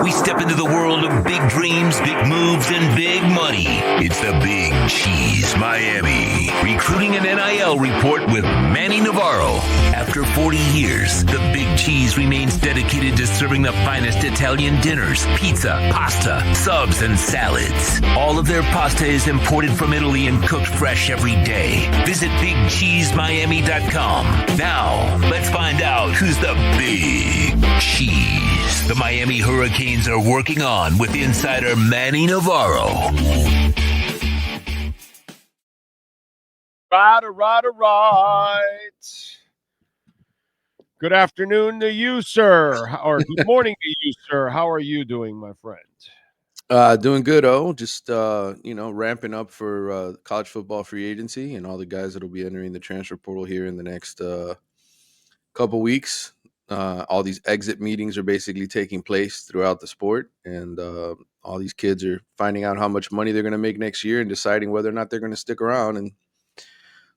We step into the world of big dreams, big moves, and big money. It's the Big Cheese Miami Recruiting and NIL Report with Manny Navarro. After 40 years, the Big Cheese remains dedicated to serving the finest Italian dinners, pizza, pasta, subs, and salads. All of their pasta is imported from Italy and cooked fresh every day. Visit BigCheeseMiami.com. Now, let's find out who's the Big Cheese the Miami Hurricanes are working on with insider Manny Navarro. Right. Good afternoon to you, sir. Or good morning to you, sir. How are you doing, my friend? Doing good, just ramping up for college football free agency and all the guys that'll be entering the transfer portal here in the next couple weeks. All these exit meetings are basically taking place throughout the sport, and all these kids are finding out how much money they're going to make next year and deciding whether or not they're going to stick around. And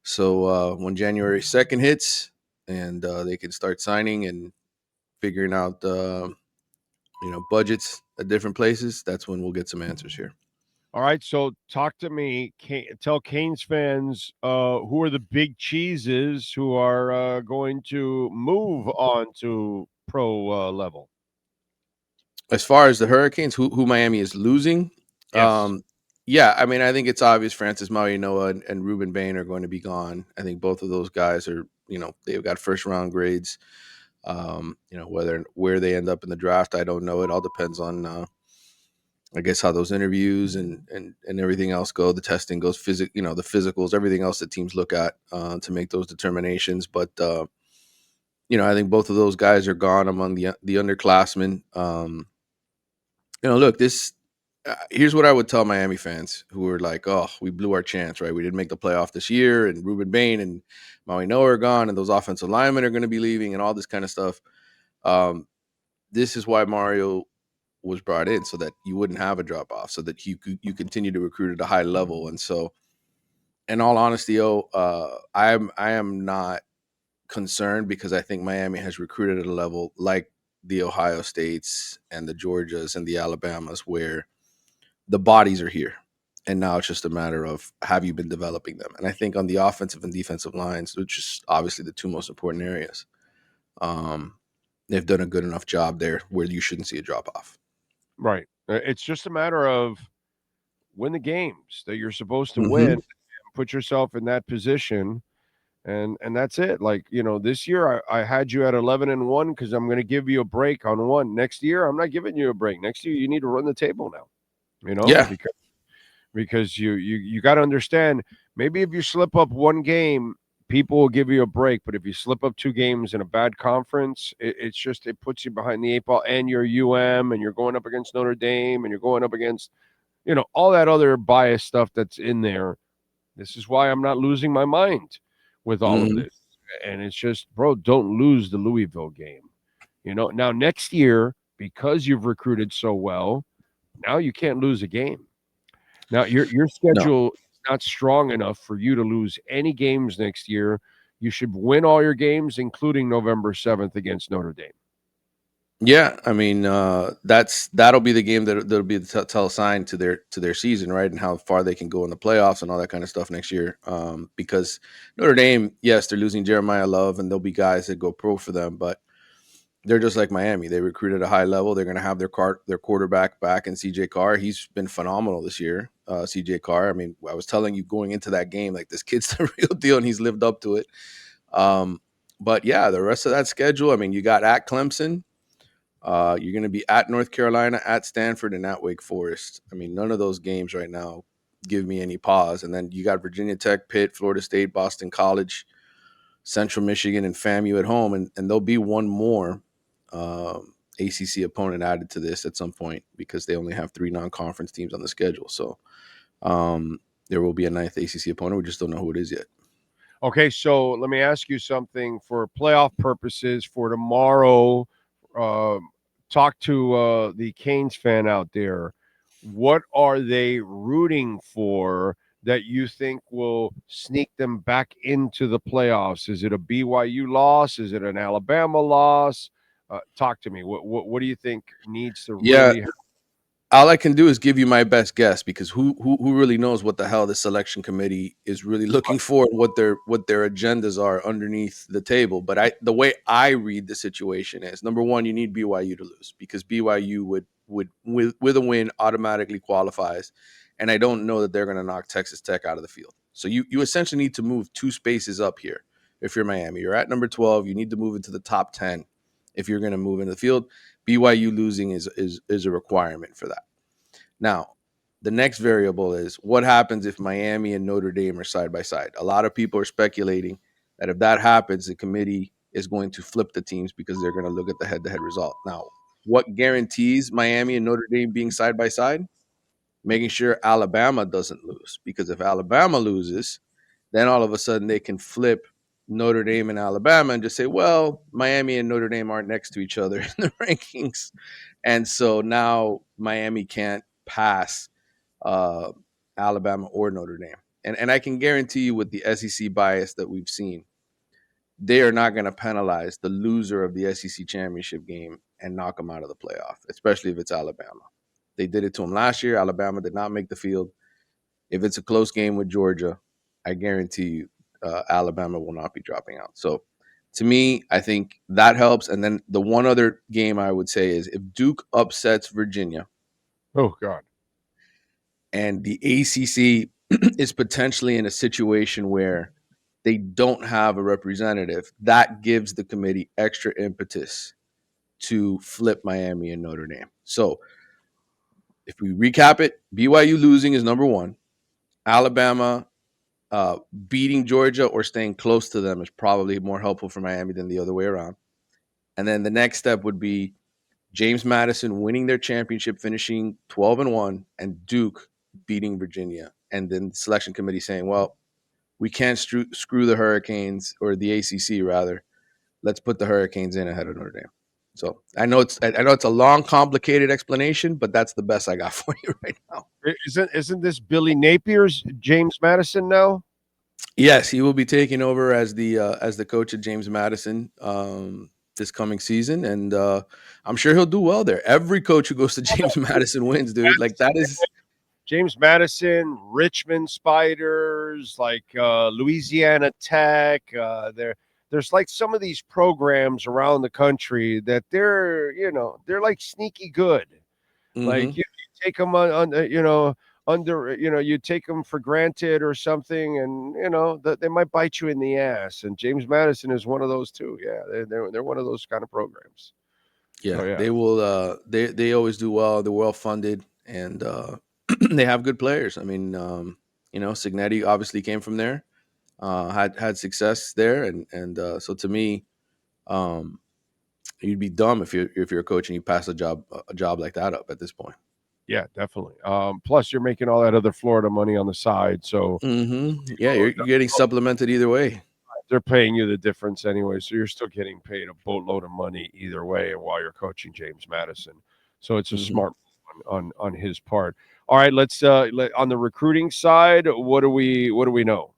so when January 2nd hits and they can start signing and figuring out budgets at different places, that's when we'll get some answers here. All right, so talk to me. Tell Canes fans who are the big cheeses who are going to move on to pro level. As far as the Hurricanes, who Miami is losing, Yes. I mean, I think it's obvious Francis Mauigoa and Ruben Bain are going to be gone. I think both of those guys are, they've got first round grades. Where they end up in the draft, I don't know. It all depends on I guess how those interviews and everything else go. The testing goes, the physicals, everything else that teams look at to make those determinations. But I think both of those guys are gone among the underclassmen. Look, this here's what I would tell Miami fans who were like, "Oh, we blew our chance, right? We didn't make the playoff this year, and Ruben Bain and Mauigoa are gone, and those offensive linemen are going to be leaving, and all this kind of stuff." This is why Mario was brought in, so that you wouldn't have a drop off, so that you continue to recruit at a high level. And so, in all honesty, I am not concerned, because I think Miami has recruited at a level like the Ohio States and the Georgias and the Alabamas, where the bodies are here, and now it's just a matter of, have you been developing them? And I think on the offensive and defensive lines, which is obviously the two most important areas, they've done a good enough job there where you shouldn't see a drop off. Right. It's just a matter of win the games that you're supposed to win, and put yourself in that position, and that's it. Like, this year I had you at 11-1 because I'm going to give you a break on one. Next year I'm not giving you a break. Next year you need to run the table now. Yeah. Because you got to understand, maybe if you slip up one game, people will give you a break. But if you slip up two games in a bad conference, it puts you behind the eight ball, and you're UM, and you're going up against Notre Dame, and you're going up against, all that other bias stuff that's in there. This is why I'm not losing my mind with all of this. And it's just, bro, don't lose the Louisville game. Now next year, because you've recruited so well, now you can't lose a game. Now your schedule is not strong enough for you to lose any games next year. You should win all your games, including November 7th against Notre Dame. Yeah, I mean, that'll be the game that'll be the tell sign to their season, right? And how far they can go in the playoffs and all that kind of stuff next year. Because Notre Dame, yes, they're losing Jeremiah Love, and there'll be guys that go pro for them, but they're just like Miami. They recruit at a high level. They're going to have their quarterback back in CJ Carr. He's been phenomenal this year. CJ Carr. I mean, I was telling you going into that game, like, this kid's the real deal, and he's lived up to it. But yeah, the rest of that schedule, I mean, you got at Clemson. You're going to be at North Carolina, at Stanford, and at Wake Forest. I mean, none of those games right now give me any pause. And then you got Virginia Tech, Pitt, Florida State, Boston College, Central Michigan, and FAMU at home. And there'll be one more ACC opponent added to this at some point, because they only have 3 non-conference teams on the schedule. So there will be a 9th ACC opponent. We just don't know who it is yet. Okay, so let me ask you something for playoff purposes for tomorrow. Talk to the Canes fan out there. What are they rooting for that you think will sneak them back into the playoffs? Is it a BYU loss? Is it an Alabama loss? Talk to me. What do you think needs to Yeah, really happen? all I can do is give you my best guess, because who really knows what the hell the selection committee is really looking for, and what their agendas are underneath the table. But the way I read the situation is, number one, you need BYU to lose, because BYU would with a win automatically qualifies, and I don't know that they're going to knock Texas Tech out of the field. So you essentially need to move 2 spaces up here. If you're Miami, you're at number 12. You need to move into the top 10 if you're going to move in the field. BYU losing is a requirement for that. Now, the next variable is what happens if Miami and Notre Dame are side by side. A lot of people are speculating that if that happens, the committee is going to flip the teams, because they're going to look at the head-to-head result. Now, what guarantees Miami and Notre Dame being side by side? Making sure Alabama doesn't lose, because if Alabama loses, then all of a sudden they can flip Notre Dame and Alabama and just say, well, Miami and Notre Dame aren't next to each other in the rankings. And so now Miami can't pass uh, Alabama or Notre Dame. And I can guarantee you, with the SEC bias that we've seen, they are not going to penalize the loser of the SEC championship game and knock them out of the playoff, especially if it's Alabama. They did it to them last year. Alabama did not make the field. If it's a close game with Georgia, I guarantee you Alabama will not be dropping out. So to me, I think that helps. And then the one other game I would say is, if Duke upsets Virginia Oh God. and the ACC is potentially in a situation where they don't have a representative, that gives the committee extra impetus to flip Miami and Notre Dame. So if we recap it, BYU losing is number one. Alabama beating Georgia or staying close to them is probably more helpful for Miami than the other way around. And then the next step would be James Madison winning their championship, finishing 12-1, and Duke beating Virginia. And then the selection committee saying, well, we can't screw the Hurricanes, or the ACC rather. Let's put the Hurricanes in ahead of Notre Dame. So I know it's a long, complicated explanation, but that's the best I got for you right now. Isn't this Billy Napier's James Madison now? Yes, he will be taking over as the coach of James Madison this coming season, and I'm sure he'll do well there. Every coach who goes to James Madison wins, dude. Like, that is James Madison, Richmond Spiders, like Louisiana Tech. There's like some of these programs around the country that they're like sneaky good. Like you take them on under you take them for granted or something, and that they might bite you in the ass. And James Madison is one of those too. Yeah, they're one of those kind of programs. yeah, So, yeah. they will. They always do well. They're well funded, and they have good players. I mean, Signetti obviously came from there, had success there, and so to me, you'd be dumb if you're a coach and you pass a job like that up at this point. Yeah, definitely. Plus, you're making all that other Florida money on the side, so Yeah, you're getting supplemented either way. they're paying you the difference anyway. So you're still getting paid a boatload of money either way, and while you're coaching James Madison, so it's a smart on his part. All right, let's on the recruiting side. What do we know?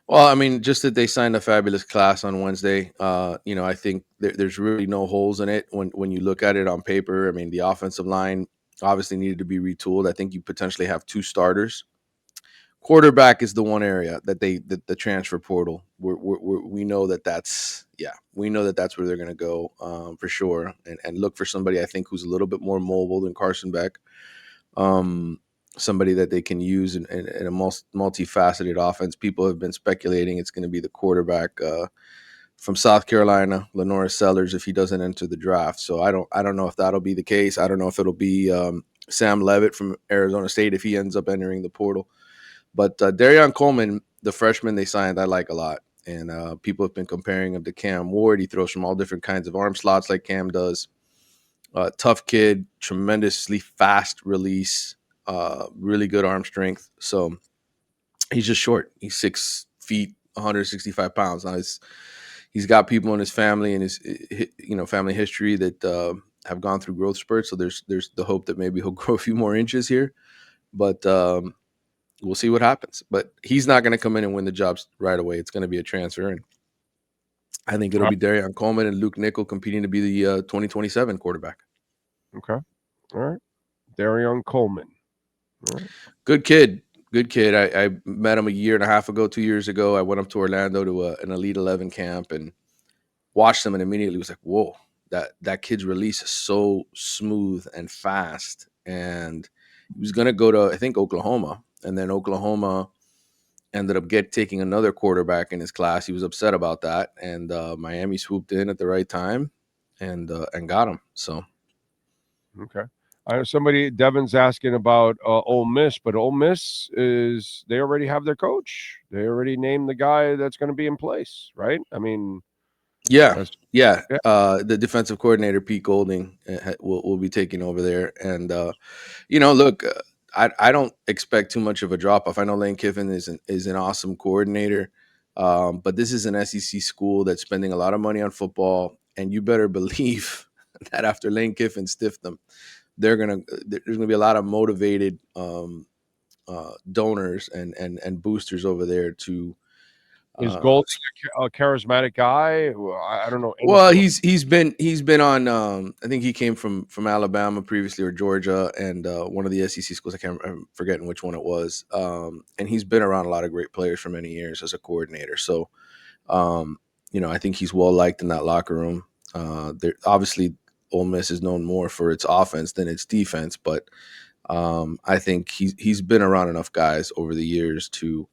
Well, I mean, just that they signed a fabulous class on Wednesday. I think there's really no holes in it when you look at it on paper. I mean, the offensive line obviously needed to be retooled. I think you potentially have 2 starters. Quarterback is the one area that the transfer portal. We know that's where they're going to go for sure, and look for somebody I think who's a little bit more mobile than Carson Beck. Somebody that they can use in a multifaceted offense. People have been speculating it's going to be the quarterback from South Carolina, Lenora Sellers, if he doesn't enter the draft. So I don't know if that'll be the case. I don't know if it'll be Sam Levitt from Arizona State if he ends up entering the portal. But Darion Coleman, the freshman they signed, I like a lot. And people have been comparing him to Cam Ward. He throws from all different kinds of arm slots like Cam does. Tough kid, tremendously fast release. Really good arm strength. So he's just short. He's 6 feet, 165 pounds. Now he's got people in his family and his family history that have gone through growth spurts. So there's the hope that maybe he'll grow a few more inches here, but we'll see what happens. But he's not going to come in and win the jobs right away. It's going to be a transfer, and I think it'll be Darian Coleman and Luke Nickel competing to be the 2027 quarterback. Okay. All right. Darian Coleman. All right. Good kid. Good kid. I met him a year and a half ago, 2 years ago. I went up to Orlando to an Elite 11 camp and watched him, and immediately was like, whoa, that kid's release is so smooth and fast. And he was going to go to, I think, Oklahoma. And then Oklahoma ended up taking another quarterback in his class. He was upset about that. And Miami swooped in at the right time and got him. So. Okay. I know Devin's asking about Ole Miss, but Ole Miss they already have their coach. They already named the guy that's going to be in place, right? I mean, yeah. The defensive coordinator, Pete Golding, will be taking over there. And, look, I don't expect too much of a drop off. I know Lane Kiffin is an awesome coordinator, but this is an SEC school that's spending a lot of money on football. And you better believe that after Lane Kiffin stiffed them, there's gonna be a lot of motivated donors and boosters over there to. Is Golding a charismatic guy? I don't know. Well, he's been on. I think he came from Alabama previously, or Georgia, and one of the SEC schools. I'm forgetting which one it was. And he's been around a lot of great players for many years as a coordinator. So, I think he's well liked in that locker room. Obviously, Ole Miss is known more for its offense than its defense, but I think he's been around enough guys over the years to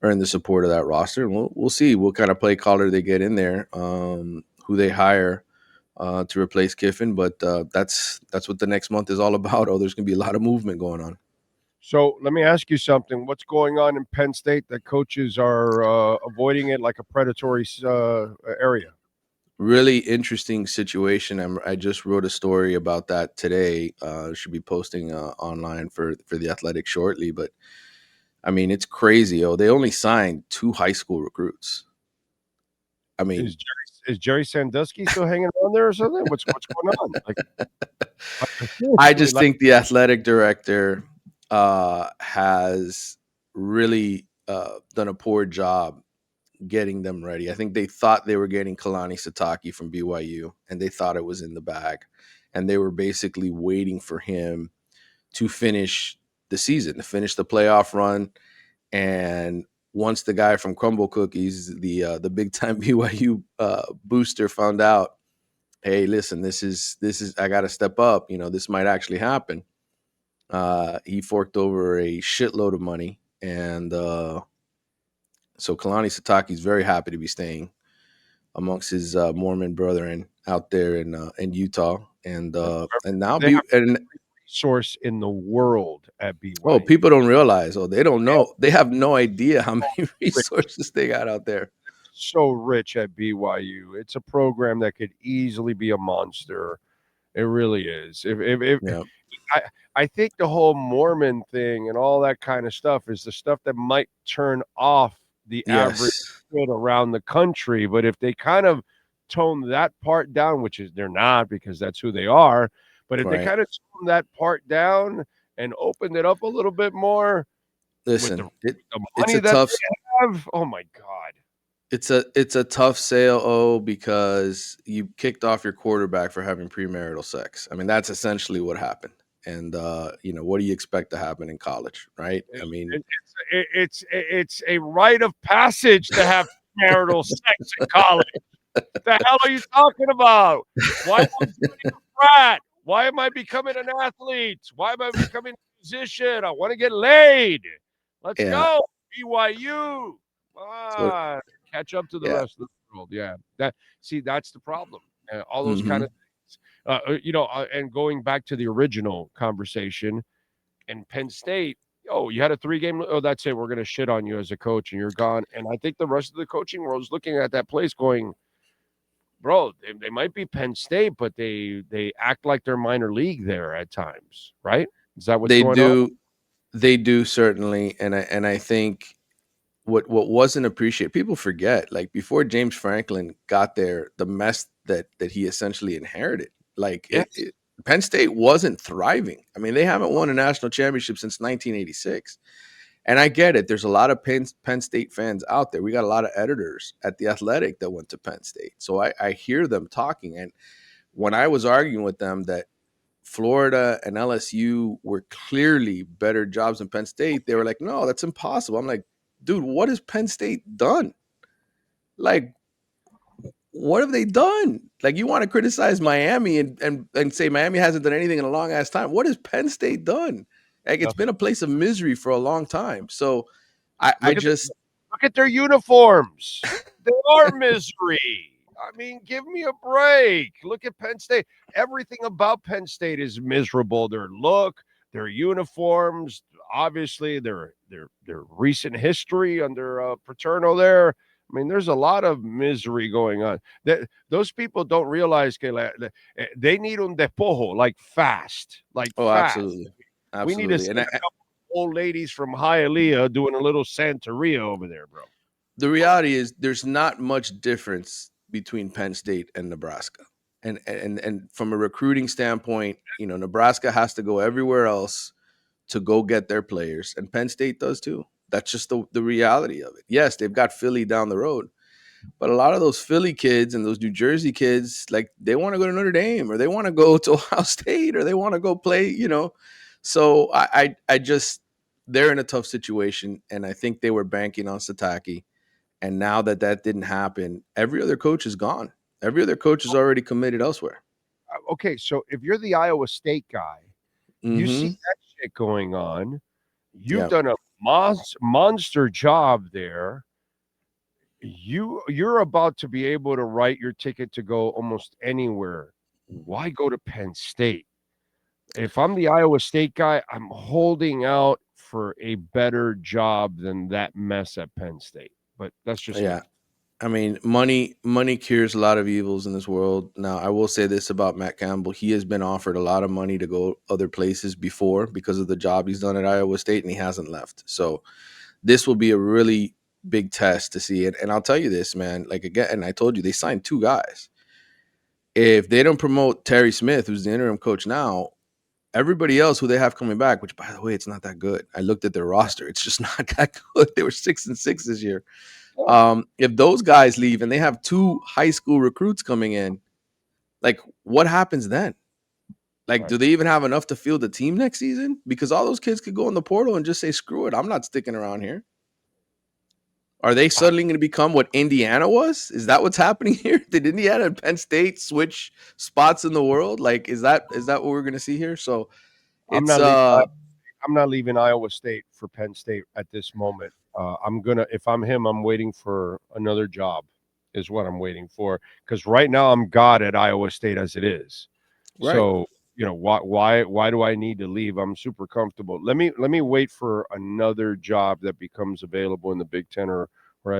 earn the support of that roster. And we'll see what kind of play caller they get in there, who they hire to replace Kiffin. But that's what the next month is all about. Oh, there's going to be a lot of movement going on. So let me ask you something. What's going on in Penn State that coaches are avoiding it like a predatory area? Really interesting situation. I just wrote a story about that today. Should be posting online for the Athletic shortly. But I mean, it's crazy. They only signed 2 high school recruits. I mean, is Jerry Sandusky still hanging on there or something? What's going on? I just think the athletic director has really done a poor job getting them ready. I think they thought they were getting Kalani Sitake from BYU, and they thought it was in the bag, and they were basically waiting for him to finish the season, to finish the playoff run. And once the guy from Crumble Cookies, the big time BYU booster, found out, hey, listen, this is I got to step up. This might actually happen. He forked over a shitload of money, and so Kalani Sitake is very happy to be staying amongst his Mormon brethren out there in Utah, and now source in the world at BYU. Oh, people don't realize. They don't know. They have no idea how many resources they got out there. So rich at BYU. It's a program that could easily be a monster. It really is. I think the whole Mormon thing and all that kind of stuff is the stuff that might turn off the average kid around the country. But if they kind of tone that part down, which is they're not, because that's who they are. But if they kind of tone that part down and opened it up a little bit more, listen, it's a tough. Oh my God. It's a tough sale, because you kicked off your quarterback for having premarital sex. I mean, that's essentially what happened. And what do you expect to happen in college, right? I mean, it's a rite of passage to have premarital sex in college. What the hell are you talking about? Why am I becoming a frat? Why am I becoming an athlete? Why am I becoming a musician? I want to get laid. Let's go, BYU. Come on. Catch up to the rest of the world. Yeah. That's the problem. All those kind of things. And going back to the original conversation in Penn State, you had a 3-game. Oh, that's it. We're going to shit on you as a coach and you're gone. And I think the rest of the coaching world is looking at that place going, bro, they might be Penn State, but they act like they're minor league there at times, right? Is that what's going on? They do, certainly. And I think what wasn't appreciated, people forget, like before James Franklin got there, the mess that he essentially inherited, Penn State wasn't thriving. I mean, they haven't won a national championship since 1986. And I get it. There's a lot of Penn State fans out there. We got a lot of editors at The Athletic that went to Penn State. So I hear them talking. And when I was arguing with them that Florida and LSU were clearly better jobs than Penn State, they were like, no, that's impossible. I'm like, dude, what has Penn State done? Like, what have they done? Like, you want to criticize Miami and say Miami hasn't done anything in a long ass time. What has Penn State done? Like, it's been a place of misery for a long time. So I just look at their uniforms. They are misery. I mean, give me a break. Look at Penn State. Everything about Penn State is miserable. Their look, their uniforms, obviously their recent history under Paterno there. I mean, there's a lot of misery going on. Those people don't realize que they need un despojo, like fast, like fast. absolutely. We need to see a couple old ladies from Hialeah doing a little Santeria over there, bro. The reality is there's not much difference between Penn State and Nebraska. And from a recruiting standpoint, you know, Nebraska has to go everywhere else to go get their players, and Penn State does too. That's just the reality of it. Yes, they've got Philly down the road, but a lot of those Philly kids and those New Jersey kids, like, they want to go to Notre Dame, or they want to go to Ohio State, or they want to go play, you know. So I just, they're in a tough situation, and I think they were banking on Sataki. And now that didn't happen, every other coach is gone. Every other coach is already committed elsewhere. Okay, so if you're the Iowa State guy, you see that shit going on. You've done a monster job there. You're about to be able to write your ticket to go almost anywhere. Why go to Penn State? If I'm the Iowa State guy, I'm holding out for a better job than that mess at Penn State. But that's just me. I mean, money cures a lot of evils in this world. Now, I will say this about Matt Campbell. He has been offered a lot of money to go other places before because of the job he's done at Iowa State, and he hasn't left. So this will be a really big test to see it. And I'll tell you this, man, like, again, and I told you, they signed 2 guys. If they don't promote Terry Smith, who's the interim coach now, everybody else who they have coming back, which, by the way, it's not that good. I looked at their roster. It's just not that good. They were 6-6 this year. If those guys leave and they have 2 high school recruits coming in, like, what happens then? Like, do they even have enough to field the team next season? Because all those kids could go in the portal and just say, screw it, I'm not sticking around here. Are they suddenly going to become what Indiana was? Is that what's happening here? Did Indiana and Penn State switch spots in the world? Like, is that what we're going to see here? So I'm not leaving Iowa State for Penn State at this moment. If I'm him, I'm waiting for another job is what I'm waiting for. Because right now I'm God at Iowa State as it is. Right. So, you know, why do I need to leave? I'm super comfortable. Let me wait for another job that becomes available in the Big Ten or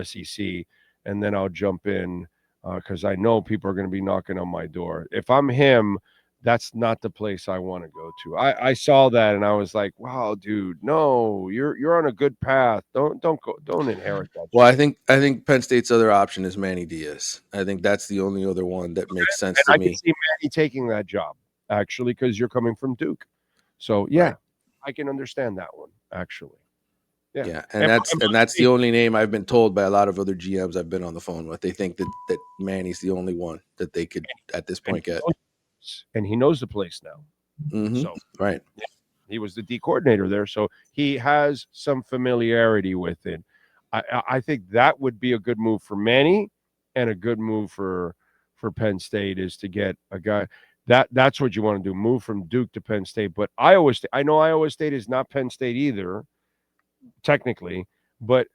SEC, and then I'll jump in because I know people are going to be knocking on my door. If I'm him, that's not the place I want to go to. I saw that and I was like, wow, dude, no, you're on a good path. Don't inherit that. Well, I think Penn State's other option is Manny Diaz. I think that's the only other one that makes sense to me. I can see Manny taking that job, actually, because you're coming from Duke. So yeah, right. I can understand that one, actually. Yeah, and that's the only name I've been told by a lot of other GMs I've been on the phone with. They think that Manny's the only one that they could at this point get. And he knows the place now. Mm-hmm. So right. Yeah, he was the D coordinator there, so he has some familiarity with it. I think that would be a good move for Manny, and a good move for Penn State is to get a guy. That's what you want to do. Move from Duke to Penn State. But Iowa State, I know Iowa State is not Penn State either, technically, but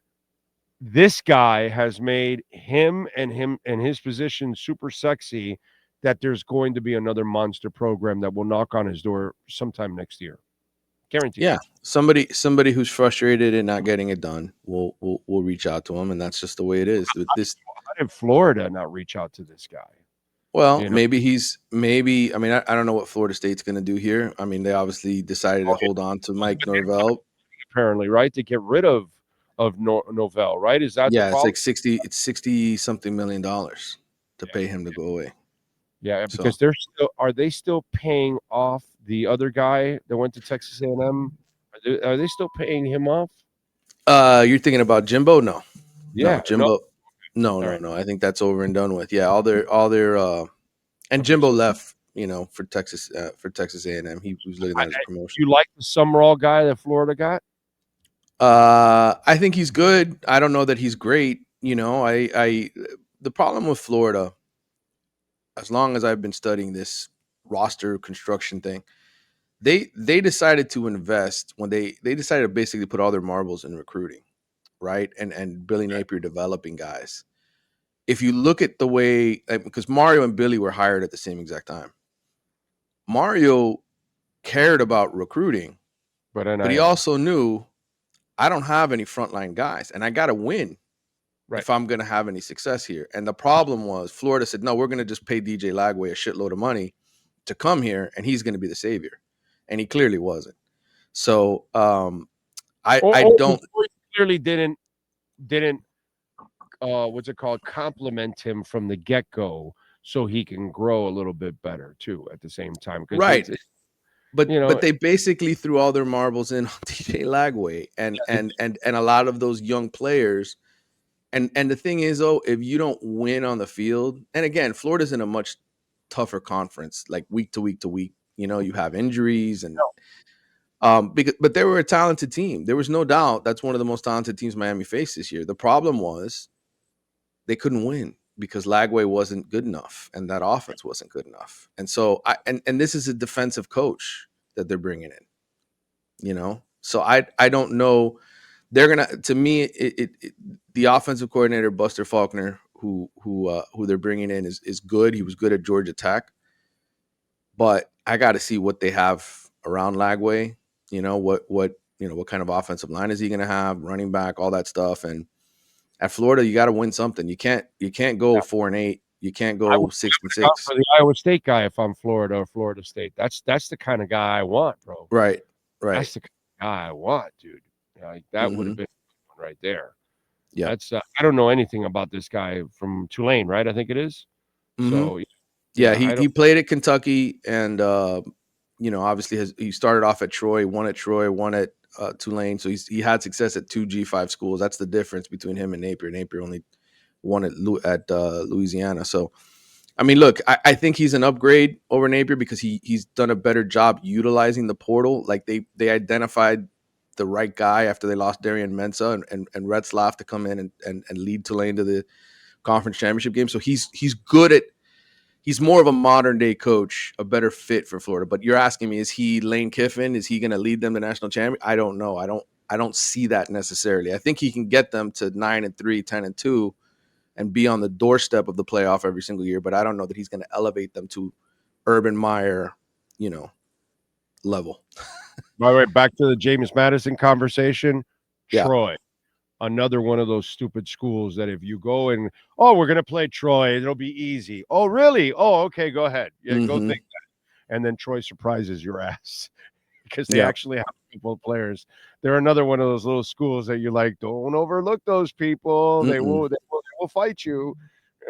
this guy has made him and his position super sexy, that there's going to be another monster program that will knock on his door sometime next year. Guaranteed. Yeah. Somebody who's frustrated and not getting it done will reach out to him, and that's just the way it is. How did Florida not reach out to this guy? Well, I mean, I don't know what Florida State's going to do here. I mean, they obviously decided to hold on to Mike Norvell. Apparently, right? To get rid of Norvell, right? Is that the problem? It's 60 something million dollars to pay him to go away. Yeah, because are they still paying off the other guy that went to Texas A&M? Are they still paying him off? You're thinking about Jimbo? No, Yeah. Jimbo. All right. No. I think that's over and done with. Yeah, all their and Okay, Jimbo so left, for Texas A&M. He was looking at that as a promotion. you like the Summerall guy that Florida got? I think he's good. I don't know that he's great. I the problem with Florida, as long as I've been studying this roster construction thing, they decided to invest when they decided to basically put all their marbles in recruiting, right? And Billy Napier developing guys. If you look at the way, because Mario and Billy were hired at the same exact time, Mario cared about recruiting, But but he NIL. also knew I don't have any frontline guys, and I got to win Right. if I'm going to have any success here. And the problem was Florida said, no, we're going to just pay DJ Lagway a shitload of money to come here, and he's going to be the savior. And he clearly wasn't. So I don't. Clearly didn't what's it called, compliment him from the get-go so he can grow a little bit better too at the same time, because Right. But you know, but they basically threw all their marbles in on DJ Lagway and a lot of those young players. And the thing is, though, if you don't win on the field, and again, Florida's in a much tougher conference, like week to week to week. You have injuries and but they were a talented team. There was no doubt that's one of the most talented teams Miami faced this year. The problem was they couldn't win because Lagway wasn't good enough and that offense wasn't good enough. And so and this is a defensive coach that they're bringing in, So I don't know. They're gonna, to me, the offensive coordinator Buster Faulkner, who they're bringing in, is good. He was good at Georgia Tech, but I got to see what they have around Lagway. What kind of offensive line is he going to have? Running back, all that stuff. And at Florida, you got to win something. You can't go 4-8. You can't go 6-6. For the Iowa State guy, if I'm Florida or Florida State, that's the kind of guy I want, bro. Right. That's the kind of guy I want, dude. Like that would have been right there. Yeah. That's I don't know anything about this guy from Tulane, right? I think it is. So yeah, he played at Kentucky, and obviously he started off at Troy, won at Tulane. So he had success at two G5 schools. That's the difference between him and Napier. Napier only won at Louisiana. So, I mean, look, I think he's an upgrade over Napier because he's done a better job utilizing the portal. Like they identified the right guy after they lost Darian Mensah and Retzlaff to come in and lead Tulane to the conference championship game. So he's good at. He's more of a modern day coach, a better fit for Florida. But you're asking me, is he Lane Kiffin? Is he going to lead them to national champion? I don't know. I don't see that necessarily. I think he can get them to 9-3, 10-2, and be on the doorstep of the playoff every single year. But I don't know that he's going to elevate them to Urban Meyer, level. By the way, back to the James Madison conversation. Yeah. Troy, another one of those stupid schools that if you go and, we're going to play Troy, it'll be easy. Oh, really? Oh, okay, go ahead. Yeah, go think that. And then Troy surprises your ass because they actually have people, players. They're another one of those little schools that you're like, don't overlook those people. They will fight you,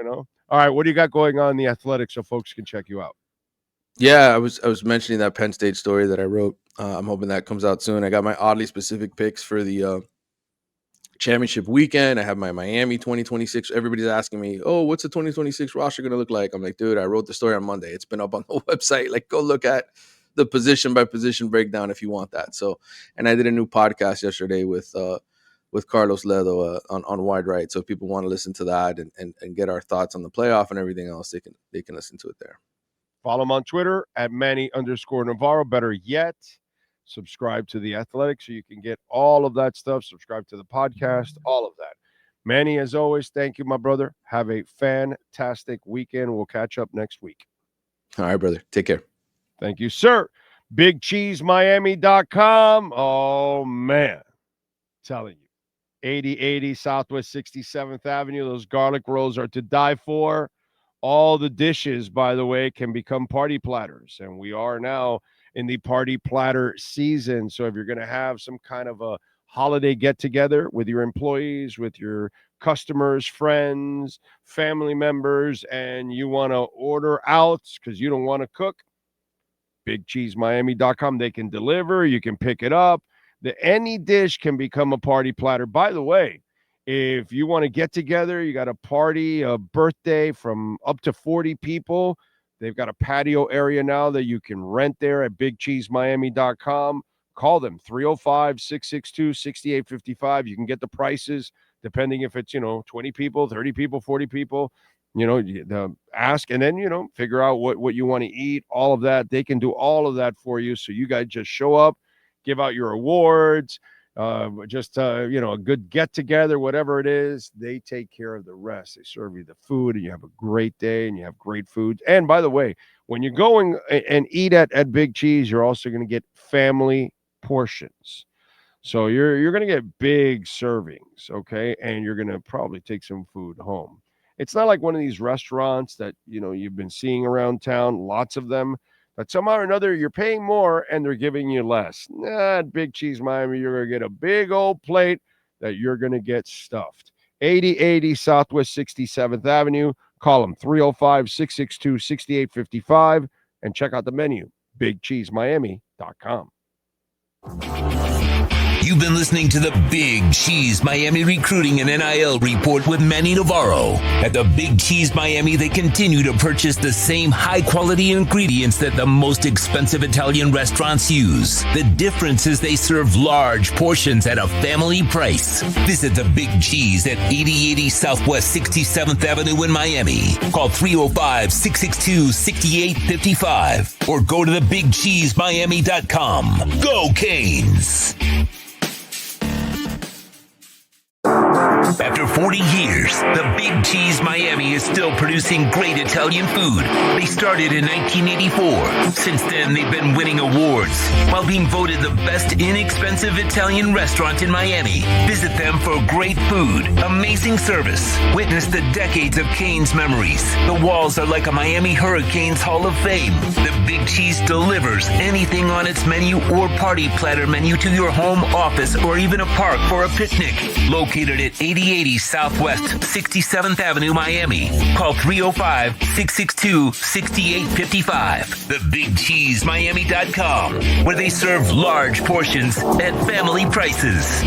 All right, what do you got going on in the athletics so folks can check you out? Yeah, I was mentioning that Penn State story that I wrote. I'm hoping that comes out soon. I got my oddly specific picks for the championship weekend. I have my Miami 2026. Everybody's asking me, oh, what's the 2026 roster going to look like? I'm like, dude, I wrote the story on Monday. It's been up on the website. Like, go look at the position by position breakdown if you want that. So, and I did a new podcast yesterday with Carlos Ledo on Wide Right. So if people want to listen to that and get our thoughts on the playoff and everything else, they can listen to it there. Follow him on Twitter at Manny_Navarro. Better yet, subscribe to The Athletic so you can get all of that stuff. Subscribe to the podcast, all of that. Manny, as always, thank you, my brother. Have a fantastic weekend. We'll catch up next week. All right, brother. Take care. Thank you, sir. BigCheeseMiami.com. Oh, man. I'm telling you. 8080 Southwest 67th Avenue. Those garlic rolls are to die for. All the dishes, by the way, can become party platters. And we are now in the party platter season. So if you're going to have some kind of a holiday get-together with your employees, with your customers, friends, family members, and you want to order out because you don't want to cook, BigCheeseMiami.com. They can deliver. You can pick it up. Any dish can become a party platter. By the way, if you want to get together, you got a party, a birthday from up to 40 people, they've got a patio area now that you can rent there at bigcheesemiami.com. Call them, 305-662-6855. You can get the prices depending if it's, 20 people, 30 people, 40 people. Ask and then, figure out what you want to eat, all of that. They can do all of that for you. So you guys just show up, give out your awards, a good get together, whatever it is. They take care of the rest. They serve you the food and you have a great day and you have great food. And by the way, when you're going and eat at Big Cheese, you're also going to get family portions. So you're going to get big servings, okay? And you're going to probably take some food home. It's not like one of these restaurants that, you've been seeing around town, lots of them, that somehow or another you're paying more and they're giving you less. At Big Cheese Miami, you're going to get a big old plate that you're going to get stuffed. 8080 Southwest 67th Avenue. Call them 305-662-6855 and check out the menu, bigcheesemiami.com. You've been listening to the Big Cheese Miami Recruiting and NIL Report with Manny Navarro. At the Big Cheese Miami, they continue to purchase the same high-quality ingredients that the most expensive Italian restaurants use. The difference is they serve large portions at a family price. Visit the Big Cheese at 8080 Southwest 67th Avenue in Miami. Call 305-662-6855 or go to thebigcheesemiami.com. Go Canes! After 40 years, the Big Cheese Miami is still producing great Italian food. They started in 1984. Since then, they've been winning awards while being voted the best inexpensive Italian restaurant in Miami. Visit them for great food, amazing service. Witness the decades of Cane's memories. The walls are like a Miami Hurricanes Hall of Fame. The Big Cheese delivers anything on its menu or party platter menu to your home, office, or even a park for a picnic. Located at 8080 Southwest 67th Avenue, Miami. Call 305-662-6855. TheBigCheeseMiami.com, where they serve large portions at family prices.